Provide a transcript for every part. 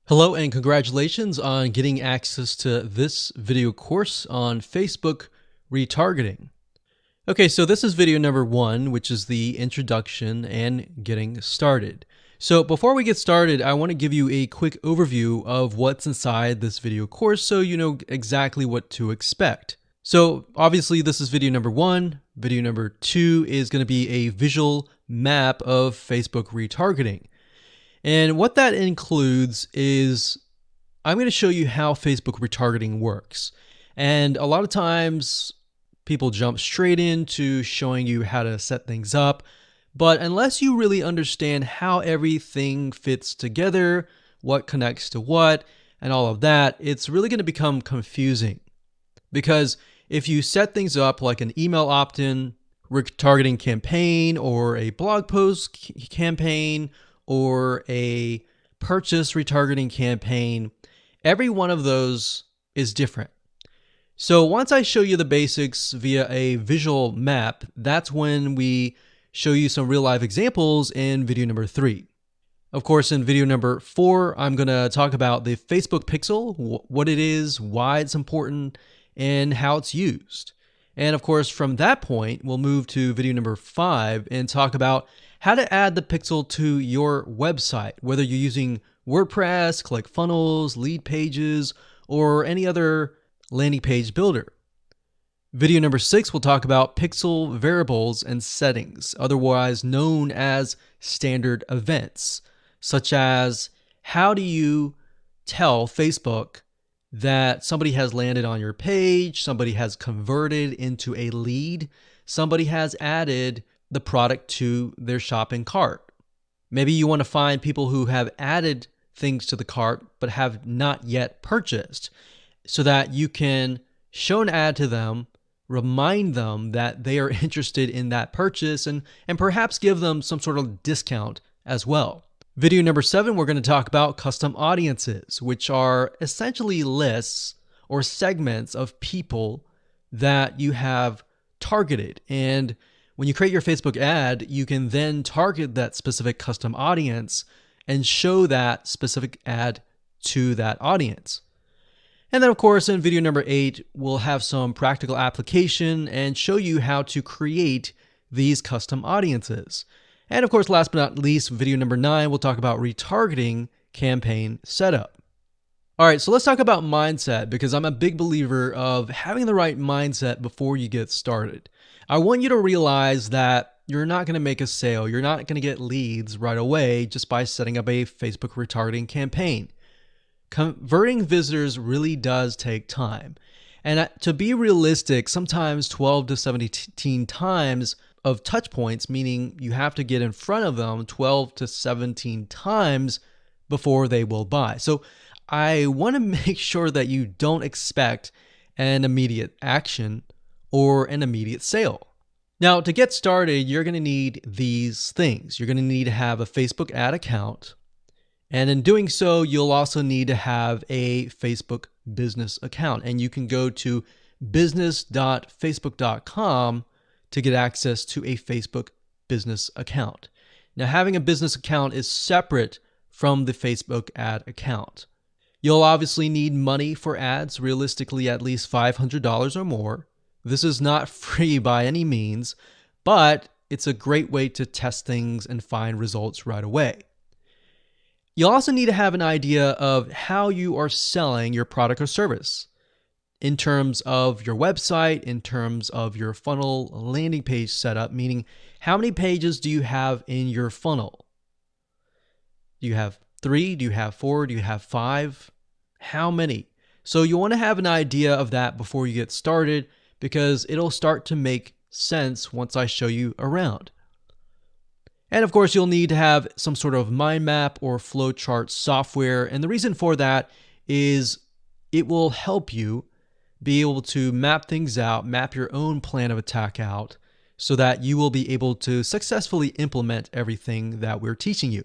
Hello and congratulations on getting access to this video course on Facebook retargeting. Okay, so this is video number 1, which is the introduction and getting started. So before we get started, I want to give you a quick overview of what's inside this video course so you know exactly what to expect. So obviously this is video number 1. Video number 2 is going to be a visual map of Facebook retargeting. And what that includes is I'm going to show you how Facebook retargeting works. And a lot of times people jump straight into showing you how to set things up. But unless you really understand how everything fits together, what connects to what, and all of that, it's really going to become confusing. Because if you set things up like an email opt-in retargeting campaign or a blog post campaign, or a purchase retargeting campaign, every one of those is different. So once I show you the basics via a visual map, that's when we show you some real life examples in video number 3. Of course, in video number 4, I'm going to talk about the Facebook pixel, what it is, why it's important, and how it's used. And of course, from that point, we'll move to video number 5 and talk about how to add the pixel to your website, whether you're using WordPress, ClickFunnels, Lead Pages, or any other landing page builder. Video number 6 will talk about pixel variables and settings, otherwise known as standard events, such as how do you tell Facebook that somebody has landed on your page, somebody has converted into a lead, somebody has added the product to their shopping cart. Maybe you want to find people who have added things to the cart but have not yet purchased so that you can show an ad to them, remind them that they are interested in that purchase, and perhaps give them some sort of discount as well. Video number 7, we're going to talk about custom audiences, which are essentially lists or segments of people that you have targeted. And when you create your Facebook ad, you can then target that specific custom audience and show that specific ad to that audience. And then of course, in video number 8, we'll have some practical application and show you how to create these custom audiences. And of course, last but not least, video number 9, we'll talk about retargeting campaign setup. All right, so let's talk about mindset, because I'm a big believer of having the right mindset before you get started. I want you to realize that you're not going to make a sale. You're not going to get leads right away just by setting up a Facebook retargeting campaign. Converting visitors really does take time. And to be realistic, sometimes 12 to 17 times of touch points, meaning you have to get in front of them 12 to 17 times before they will buy. So I want to make sure that you don't expect an immediate action or an immediate sale. Now, to get started, you're going to need these things. You're going to need to have a Facebook ad account. And in doing so, you'll also need to have a Facebook business account. And you can go to business.facebook.com to get access to a Facebook business account. Now, having a business account is separate from the Facebook ad account. You'll obviously need money for ads, realistically at least $500 or more. This is not free by any means, but it's a great way to test things and find results right away. You'll also need to have an idea of how you are selling your product or service in terms of your website, in terms of your funnel landing page setup, meaning how many pages do you have in your funnel? Do you have 3? Do you have 4? Do you have 5? How many? So you want to have an idea of that before you get started, because it'll start to make sense once I show you around. And of course, you'll need to have some sort of mind map or flowchart software. And the reason for that is it will help you be able to map things out, map your own plan of attack out, so that you will be able to successfully implement everything that we're teaching you.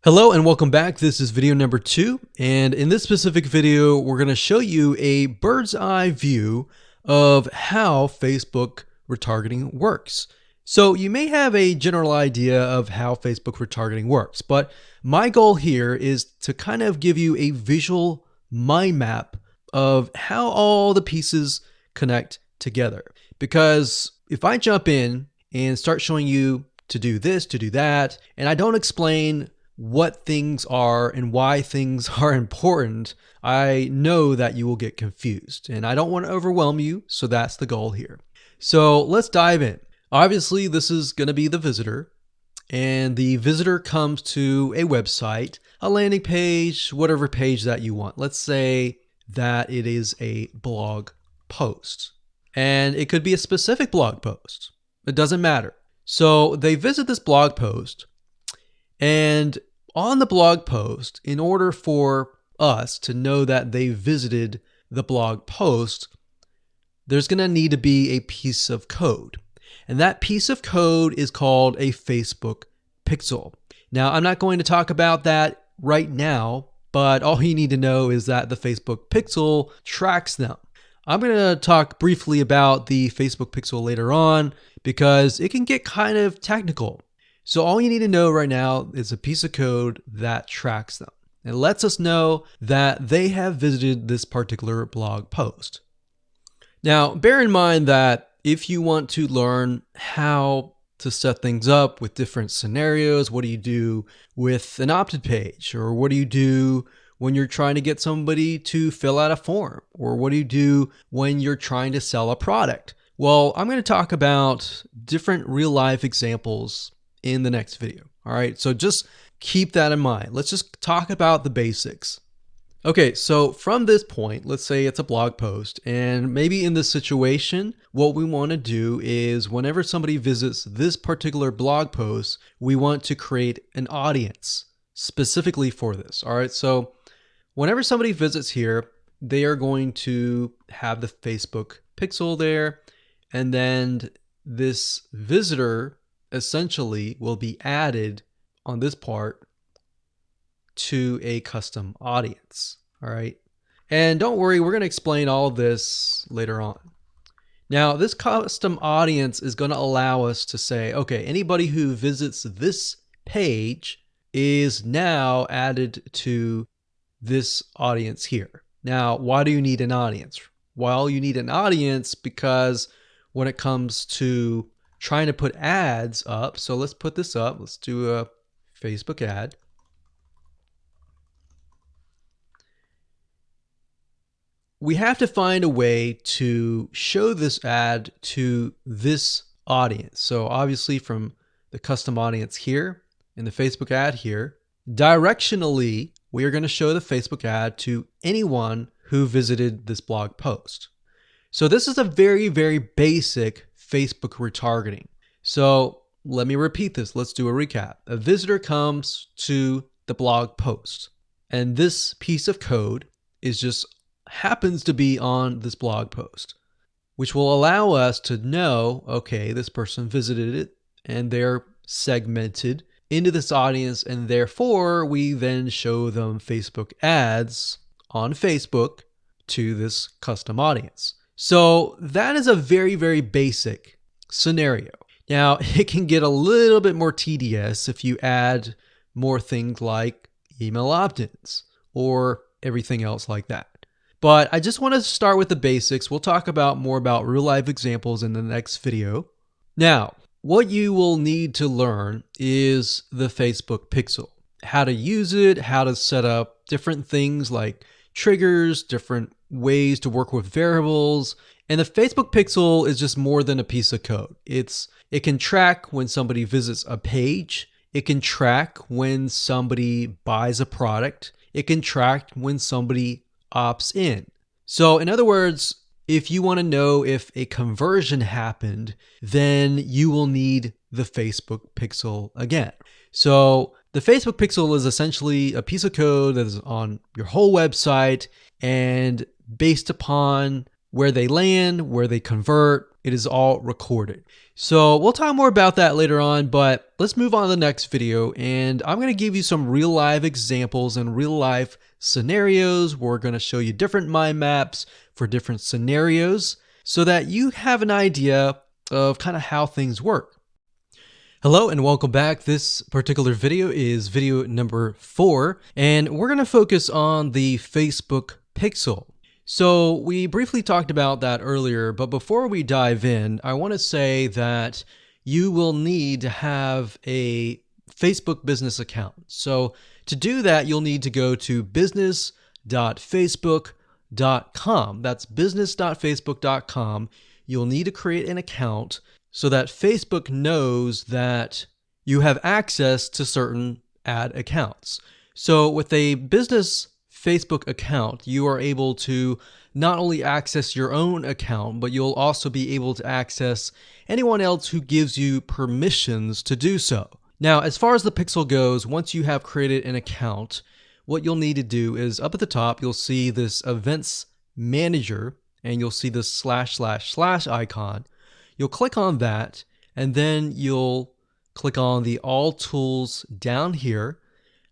Hello and welcome back. This is video number 2. And in this specific video, we're going to show you a bird's eye view of how Facebook retargeting works. So you may have a general idea of how Facebook retargeting works, but my goal here is to kind of give you a visual mind map of how all the pieces connect together. Because if I jump in and start showing you to do this, to do that, and I don't explain what things are and why things are important, I know that you will get confused, and I don't want to overwhelm you, so that's the goal here. So let's dive in. Obviously, this is going to be the visitor, and the visitor comes to a website, a landing page, whatever page that you want. Let's say that it is a blog post, and it could be a specific blog post. It doesn't matter. So they visit this blog post, and on the blog post, in order for us to know that they visited the blog post, there's going to need to be a piece of code. And that piece of code is called a Facebook pixel. Now, I'm not going to talk about that right now, but all you need to know is that the Facebook pixel tracks them. I'm going to talk briefly about the Facebook pixel later on because it can get kind of technical. So all you need to know right now is a piece of code that tracks them. It lets us know that they have visited this particular blog post. Now, bear in mind that if you want to learn how to set things up with different scenarios, what do you do with an opt-in page? Or what do you do when you're trying to get somebody to fill out a form? Or what do you do when you're trying to sell a product? Well, I'm going to talk about different real-life examples in the next video. All right, so just keep that in mind. Let's just talk about the basics. Okay, so from this point, let's say it's a blog post, and maybe in this situation, what we want to do is whenever somebody visits this particular blog post, we want to create an audience specifically for this. All right, so whenever somebody visits here, they are going to have the Facebook pixel there, and then this visitor essentially will be added on this part to a custom audience. All right. And don't worry, we're going to explain all of this later on. Now, this custom audience is going to allow us to say, okay, anybody who visits this page is now added to this audience here. Now, why do you need an audience? Well, you need an audience because when it comes to trying to put ads up, so let's put this up. Let's do a Facebook ad. We have to find a way to show this ad to this audience. So obviously from the custom audience here in the Facebook ad here, directionally, we are going to show the Facebook ad to anyone who visited this blog post. So this is a very, very basic Facebook retargeting. So let me repeat this. Let's do a recap. A visitor comes to the blog post, and this piece of code is just happens to be on this blog post, which will allow us to know, okay, this person visited it and they're segmented into this audience, and therefore we then show them Facebook ads on Facebook to this custom audience. So that is a very, very basic scenario. Now, it can get a little bit more tedious if you add more things like email opt-ins or everything else like that. But I just want to start with the basics. We'll talk about more about real life examples in the next video. Now, what you will need to learn is the Facebook pixel, how to use it, how to set up different things like triggers, different ways to work with variables. And the Facebook pixel is just more than a piece of code. It can track when somebody visits a page. It can track when somebody buys a product. It can track when somebody opts in. So in other words, if you want to know if a conversion happened, then you will need the Facebook pixel again. So the Facebook pixel is essentially a piece of code that is on your whole website, and based upon where they land, where they convert, it is all recorded. So we'll talk more about that later on, but let's move on to the next video, and I'm going to give you some real life examples and real life scenarios. We're going to show you different mind maps for different scenarios so that you have an idea of kind of how things work. Hello and welcome back. This particular video is video number 4, and we're going to focus on the Facebook pixel. So we briefly talked about that earlier, but before we dive in, I want to say that you will need to have a Facebook business account. So to do that, you'll need to go to business.facebook.com. That's business.facebook.com. You'll need to create an account so that Facebook knows that you have access to certain ad accounts. So with a business Facebook account, you are able to not only access your own account, but you'll also be able to access anyone else who gives you permissions to do so. Now, as far as the pixel goes, once you have created an account, what you'll need to do is up at the top, you'll see this events manager, and you'll see this / icon. You'll click on that, and then you'll click on the all tools down here,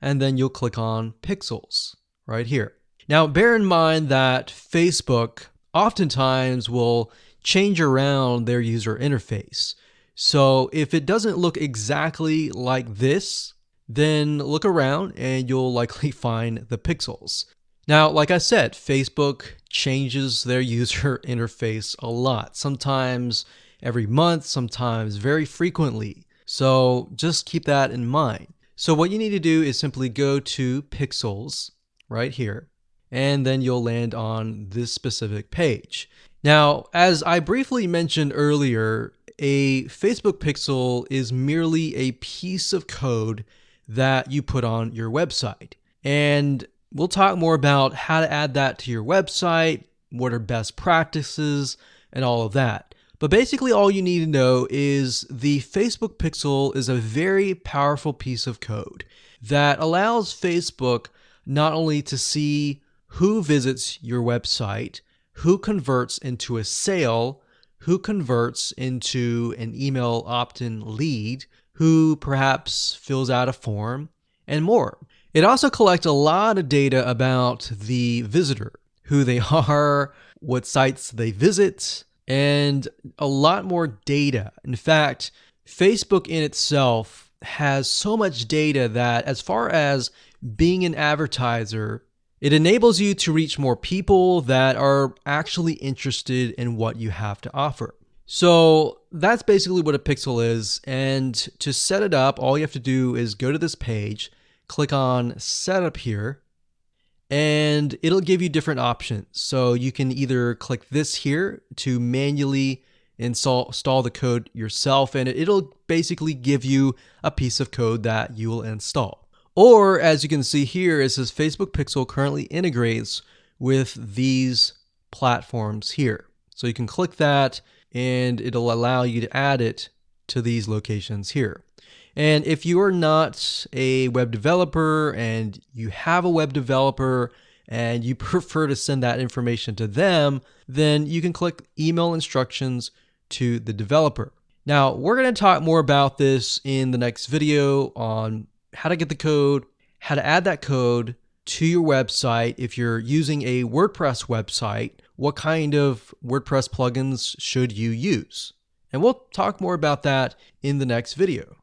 and then you'll click on pixels right here. Now, bear in mind that Facebook oftentimes will change around their user interface. So if it doesn't look exactly like this, then look around and you'll likely find the pixels. Now, like I said, Facebook changes their user interface a lot, sometimes every month, sometimes very frequently. So just keep that in mind. So what you need to do is simply go to pixels right here, and then you'll land on this specific page. Now, as I briefly mentioned earlier, a Facebook pixel is merely a piece of code that you put on your website. And we'll talk more about how to add that to your website, what are best practices, and all of that. But basically all you need to know is the Facebook pixel is a very powerful piece of code that allows Facebook not only to see who visits your website, who converts into a sale, who converts into an email opt-in lead, who perhaps fills out a form, and more. It also collects a lot of data about the visitor, who they are, what sites they visit, and a lot more data. In fact, Facebook in itself has so much data that as far as being an advertiser, it enables you to reach more people that are actually interested in what you have to offer. So that's basically what a pixel is. And to set it up, all you have to do is go to this page, click on Setup here, and it'll give you different options. So you can either click this here to manually install the code yourself, and it'll basically give you a piece of code that you will install. Or as you can see here, it says Facebook Pixel currently integrates with these platforms here. So you can click that and it'll allow you to add it to these locations here. And if you are not a web developer and you have a web developer and you prefer to send that information to them, then you can click email instructions to the developer. Now, we're going to talk more about this in the next video on how to get the code, how to add that code to your website. If you're using a WordPress website, what kind of WordPress plugins should you use? And we'll talk more about that in the next video.